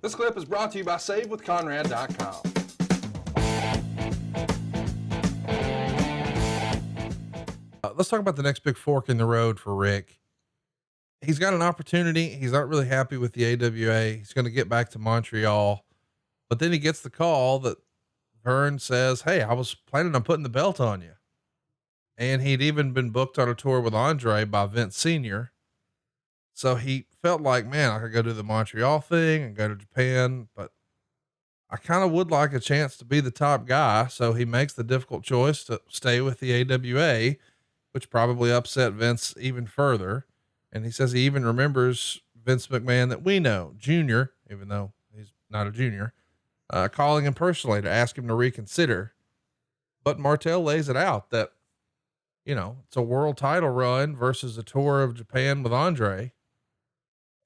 This clip is brought to you by SaveWithConrad.com. Let's talk about the next big fork in the road for Rick. He's got an opportunity. He's not really happy with the AWA. He's going to get back to Montreal, but then he gets the call that Vern says, "Hey, I was planning on putting the belt on you." And he'd even been booked on a tour with Andre by Vince Sr. So he felt like, man, I could go do the Montreal thing and go to Japan, but I kind of would like a chance to be the top guy. So he makes the difficult choice to stay with the AWA, which probably upset Vince even further. And he says he even remembers Vince McMahon that we know, Junior, even though he's not a junior, calling him personally to ask him to reconsider. But Martel lays it out that, you know, it's a world title run versus a tour of Japan with Andre.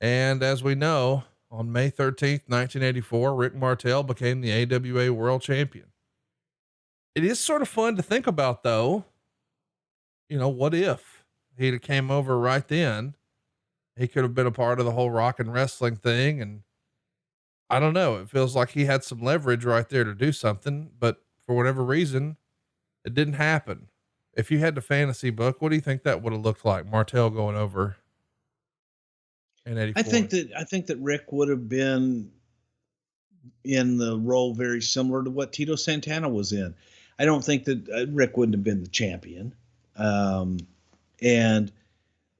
And as we know, on May 13th, 1984, Rick Martel became the AWA world champion. It is sort of fun to think about though. You know, what if he'd came over right then? He could have been a part of the whole rock and wrestling thing. And I don't know, it feels like he had some leverage right there to do something, but for whatever reason, it didn't happen. If you had the fantasy book, what do you think that would have looked like? Martel going over in 84. I think that Rick would have been in the role very similar to what Tito Santana was in. I don't think that Rick wouldn't have been the champion. And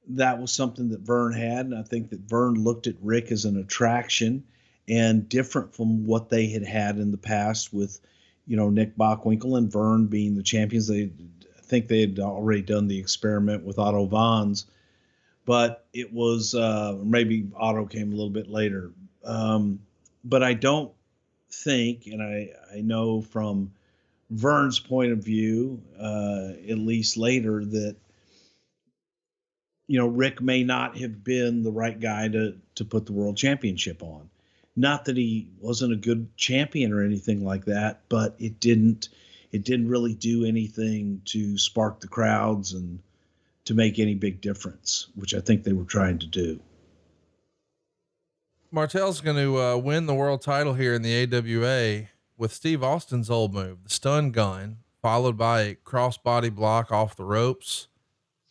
that was something that Vern had. And I think that Vern looked at Rick as an attraction and different from what they had had in the past with, you know, Nick Bockwinkel and Vern being the champions. I think they had already done the experiment with Otto Vons, but it was, maybe Otto came a little bit later. But I don't think, and I know from Vern's point of view, at least later, that, you know, Rick may not have been the right guy to put the world championship on. Not that he wasn't a good champion or anything like that, but it didn't really do anything to spark the crowds and to make any big difference, which I think they were trying to do. Martel's going to win the world title here in the AWA with Steve Austin's old move, the stun gun, followed by a crossbody block off the ropes.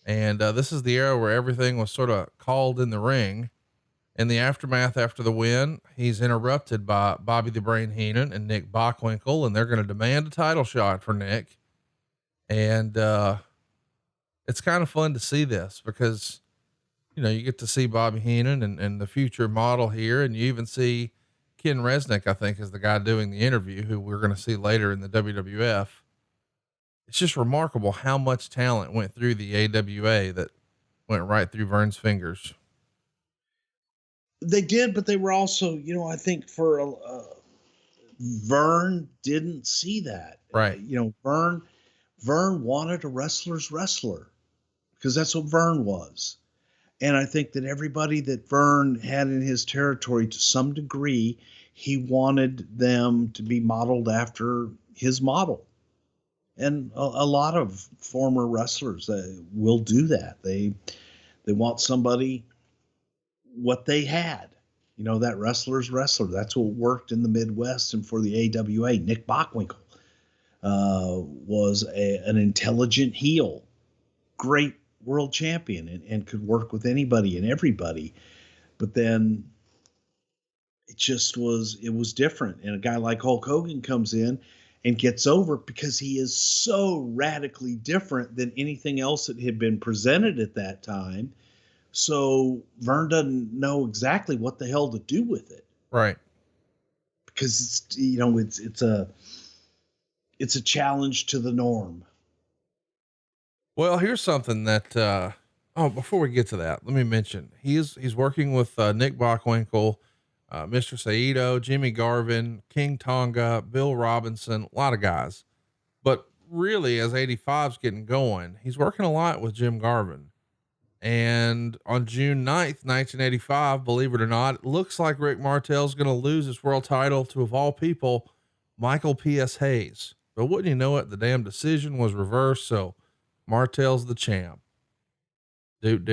And this is the era where everything was sort of called in the ring. In the aftermath after the win, he's interrupted by Bobby the Brain Heenan and Nick Bockwinkel, and they're going to demand a title shot for Nick. And it's kind of fun to see this because, you know, you get to see Bobby Heenan and the future model here. And you even see Ken Resnick, I think, is the guy doing the interview, who we're going to see later in the WWF. It's just remarkable how much talent went through the AWA that went right through Vern's fingers. They did, but they were also, you know, I think for Vern didn't see that. Right. You know, Vern wanted a wrestler's wrestler because that's what Vern was. And I think that everybody that Vern had in his territory, to some degree, he wanted them to be modeled after his model. And a lot of former wrestlers will do that. They want somebody, what they had, you know, that wrestler's wrestler. That's what worked in the Midwest and for the AWA. Nick Bockwinkel was an intelligent heel, great world champion, and could work with anybody and everybody. But then it was different. And a guy like Hulk Hogan comes in and gets over because he is so radically different than anything else that had been presented at that time. So Vern doesn't know exactly what the hell to do with it. Right. Because it's, you know, it's a challenge to the norm. Well, here's something that, before we get to that, let me mention, he's working with, Nick Bockwinkel, Mr. Saito, Jimmy Garvin, King Tonga, Bill Robinson, a lot of guys, but really as 85's getting going, he's working a lot with Jim Garvin. And on June 9th, 1985, believe it or not, it looks like Rick Martel's going to lose his world title to, of all people, Michael P.S. Hayes. But wouldn't you know it, the damn decision was reversed. So Martel's the champ. Dude.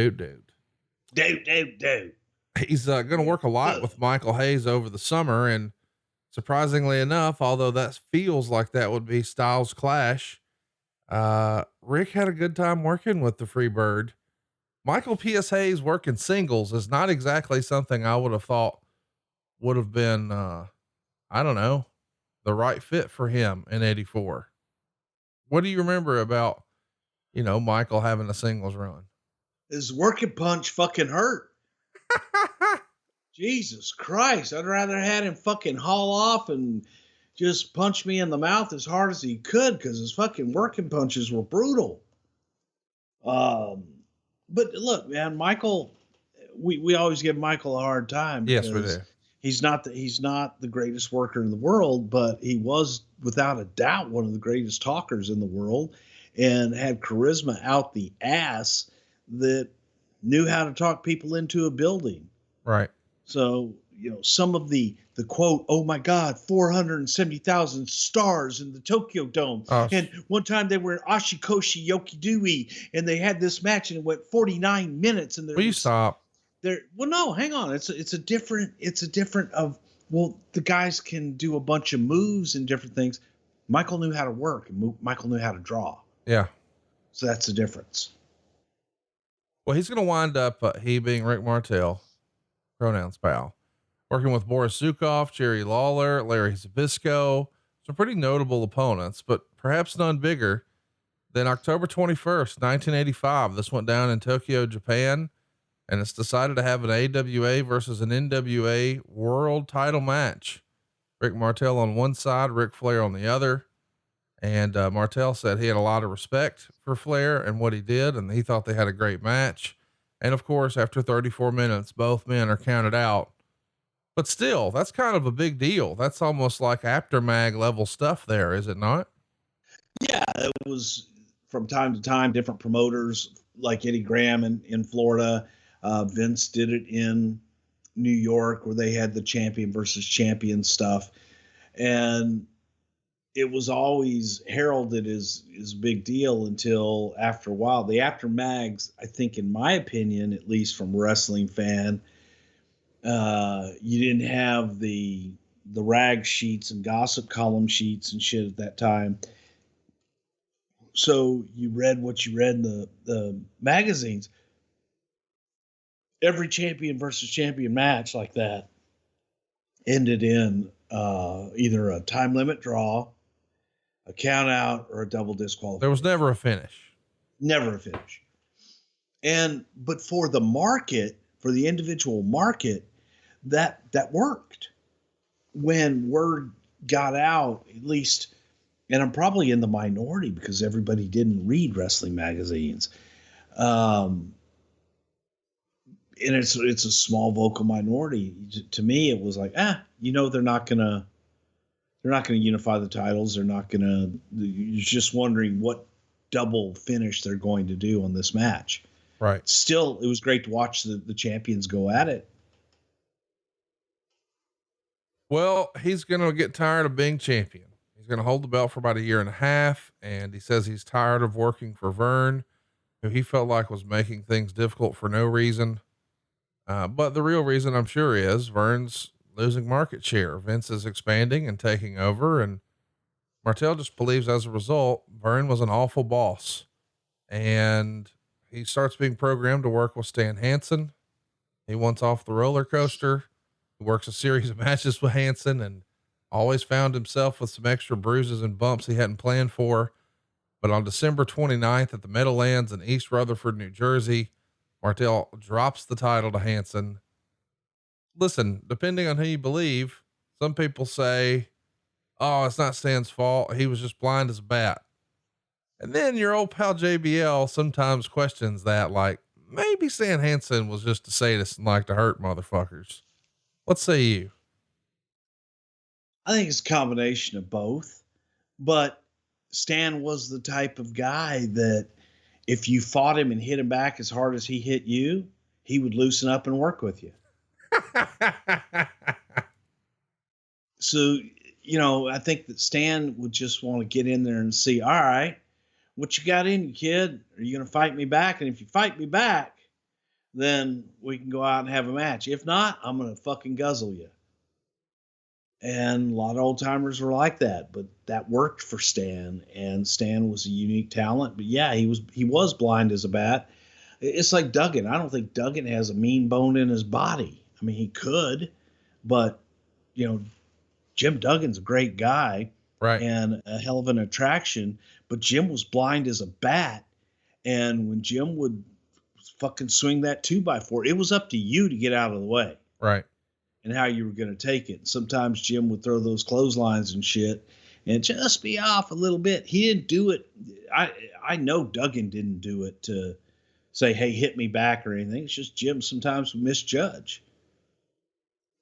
He's going to work a lot with Michael Hayes over the summer. And surprisingly enough, although that feels like that would be Styles Clash, Rick had a good time working with the Freebird. Michael P.S. Hayes working singles is not exactly something I would have thought would have been, I don't know, the right fit for him in 84. What do you remember about, Michael having a singles run? His working punch fucking hurt. Jesus Christ. I'd rather had him fucking haul off and just punch me in the mouth as hard as he could, because his fucking working punches were brutal. But look, man, Michael, we always give Michael a hard time. Yes, we do. He's not the greatest worker in the world, but he was without a doubt one of the greatest talkers in the world, and had charisma out the ass that knew how to talk people into a building. Right. So, some of the quote, oh my God, 470,000 stars in the Tokyo Dome. Oh, and one time they were in Ashikoshi Yokidui, and they had this match and it went 49 minutes. And will you stop? Well, no, hang on. It's a different the guys can do a bunch of moves and different things. Michael knew how to work, and Michael knew how to draw. Yeah. So that's the difference. Well, he's going to wind up, he being Rick Martel, pronouns pal, working with Boris Zukov, Jerry Lawler, Larry Zbyszko, some pretty notable opponents, but perhaps none bigger than October 21st, 1985. This went down in Tokyo, Japan, and it's decided to have an AWA versus an NWA world title match. Rick Martel on one side, Ric Flair on the other. And Martel said he had a lot of respect for Flair and what he did, and he thought they had a great match. And of course, after 34 minutes, both men are counted out. But still, that's kind of a big deal. That's almost like aftermag level stuff there, is it not? Yeah, it was from time to time, different promoters like Eddie Graham in Florida. Vince did it in New York, where they had the champion versus champion stuff. And it was always heralded as a big deal until after a while. The aftermags, I think, in my opinion, at least from a wrestling fan, you didn't have the rag sheets and gossip column sheets and shit at that time. So you read what you read in the magazines. Every champion versus champion match like that ended in either a time limit draw, a count out, or a double disqualification. There was never a finish. Never a finish. But for the market, for the individual market, that worked. When word got out, at least, and I'm probably in the minority because everybody didn't read wrestling magazines. And it's a small vocal minority. To me, it was like, they're not gonna unify the titles. You're just wondering what double finish they're going to do on this match. Right. Still, it was great to watch the champions go at it. Well, he's going to get tired of being champion. He's going to hold the belt for about a year and a half. And he says he's tired of working for Vern, who he felt like was making things difficult for no reason. But the real reason, I'm sure, is Vern's losing market share. Vince is expanding and taking over, and Martel just believes as a result, Vern was an awful boss. And he starts being programmed to work with Stan Hansen. He wants off the roller coaster. He works a series of matches with Hansen and always found himself with some extra bruises and bumps he hadn't planned for. But on December 29th at the Meadowlands in East Rutherford, New Jersey, Martel drops the title to Hansen. Listen, depending on who you believe, some people say, oh, it's not Stan's fault. He was just blind as a bat. And then your old pal JBL sometimes questions that, like, maybe Stan Hansen was just a sadist and liked to hurt motherfuckers. What say you? I think it's a combination of both, but Stan was the type of guy that if you fought him and hit him back as hard as he hit you, he would loosen up and work with you. So, I think that Stan would just want to get in there and see, all right, what you got in you, kid? Are you going to fight me back? And if you fight me back, then we can go out and have a match. If not, I'm going to fucking guzzle you. And a lot of old timers were like that, but that worked for Stan, and Stan was a unique talent. But yeah, he was blind as a bat. It's like Duggan. I don't think Duggan has a mean bone in his body. I mean, he could, but Jim Duggan's a great guy, right, and a hell of an attraction. But Jim was blind as a bat, and when Jim would fucking swing that 2x4, it was up to you to get out of the way. right. And how you were going to take it. Sometimes Jim would throw those clotheslines and shit and just be off a little bit. He didn't do it. I know Duggan didn't do it to say, hey, hit me back or anything. It's just Jim sometimes would misjudge.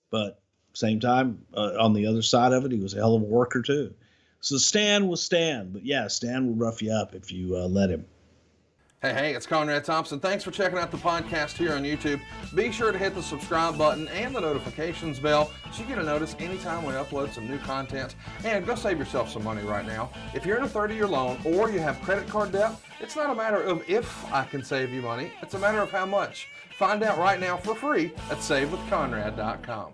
But same time, on the other side of it, he was a hell of a worker too. So Stan was Stan. But yeah, Stan will rough you up if you let him. Hey, it's Conrad Thompson. Thanks for checking out the podcast here on YouTube. Be sure to hit the subscribe button and the notifications bell so you get a notice anytime we upload some new content. And go save yourself some money right now. If you're in a 30-year loan or you have credit card debt, it's not a matter of if I can save you money. It's a matter of how much. Find out right now for free at SaveWithConrad.com.